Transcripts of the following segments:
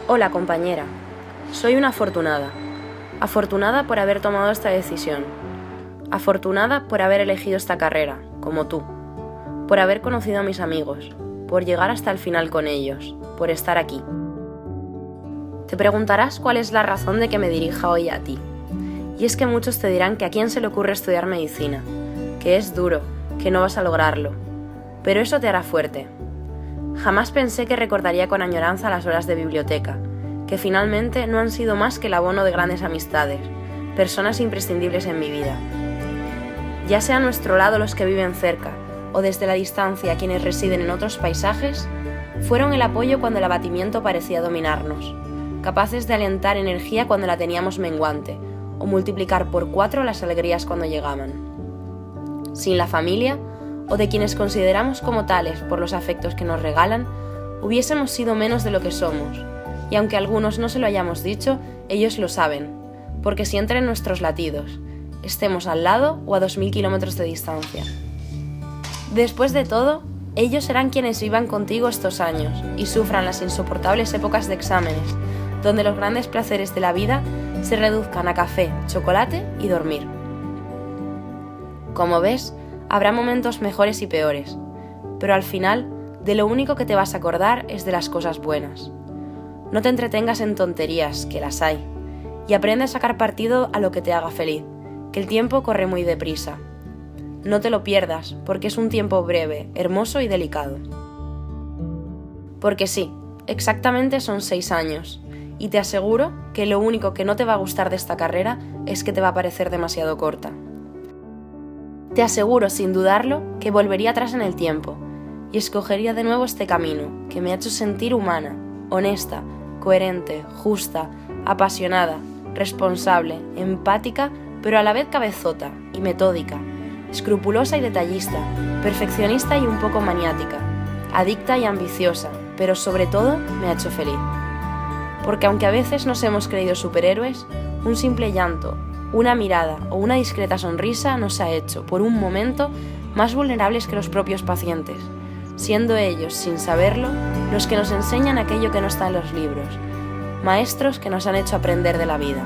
Hola, compañera. Soy una afortunada. Afortunada por haber tomado esta decisión. Afortunada por haber elegido esta carrera, como tú. Por haber conocido a mis amigos. Por llegar hasta el final con ellos. Por estar aquí. Te preguntarás cuál es la razón de que me dirija hoy a ti. Y es que muchos te dirán que a quién se le ocurre estudiar medicina, que es duro, que no vas a lograrlo. Pero eso te hará fuerte. Jamás pensé que recordaría con añoranza las horas de biblioteca, que finalmente no han sido más que el abono de grandes amistades, personas imprescindibles en mi vida. Ya sea a nuestro lado los que viven cerca, o desde la distancia quienes residen en otros paisajes, fueron el apoyo cuando el abatimiento parecía dominarnos, capaces de alentar energía cuando la teníamos menguante, o multiplicar por 4 las alegrías cuando llegaban. Sin la familia, o de quienes consideramos como tales por los afectos que nos regalan, hubiésemos sido menos de lo que somos, y aunque algunos no se lo hayamos dicho, ellos lo saben, porque sienten en nuestros latidos, estemos al lado o a 2000 kilómetros de distancia. Después de todo, ellos serán quienes vivan contigo estos años y sufran las insoportables épocas de exámenes, donde los grandes placeres de la vida se reduzcan a café, chocolate y dormir. Como ves, habrá momentos mejores y peores, pero al final, de lo único que te vas a acordar es de las cosas buenas. No te entretengas en tonterías, que las hay, y aprende a sacar partido a lo que te haga feliz, que el tiempo corre muy deprisa. No te lo pierdas, porque es un tiempo breve, hermoso y delicado. Porque sí, exactamente son 6 años, y te aseguro que lo único que no te va a gustar de esta carrera es que te va a parecer demasiado corta. Te aseguro, sin dudarlo, que volvería atrás en el tiempo y escogería de nuevo este camino que me ha hecho sentir humana, honesta, coherente, justa, apasionada, responsable, empática, pero a la vez cabezota y metódica, escrupulosa y detallista, perfeccionista y un poco maniática, adicta y ambiciosa, pero sobre todo me ha hecho feliz. Porque aunque a veces nos hemos creído superhéroes, un simple llanto, una mirada o una discreta sonrisa nos ha hecho, por un momento, más vulnerables que los propios pacientes, siendo ellos, sin saberlo, los que nos enseñan aquello que no está en los libros, maestros que nos han hecho aprender de la vida.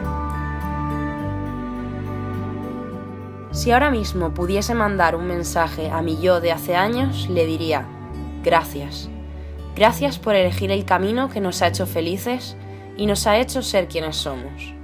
Si ahora mismo pudiese mandar un mensaje a mi yo de hace años, le diría: gracias. Gracias por elegir el camino que nos ha hecho felices y nos ha hecho ser quienes somos.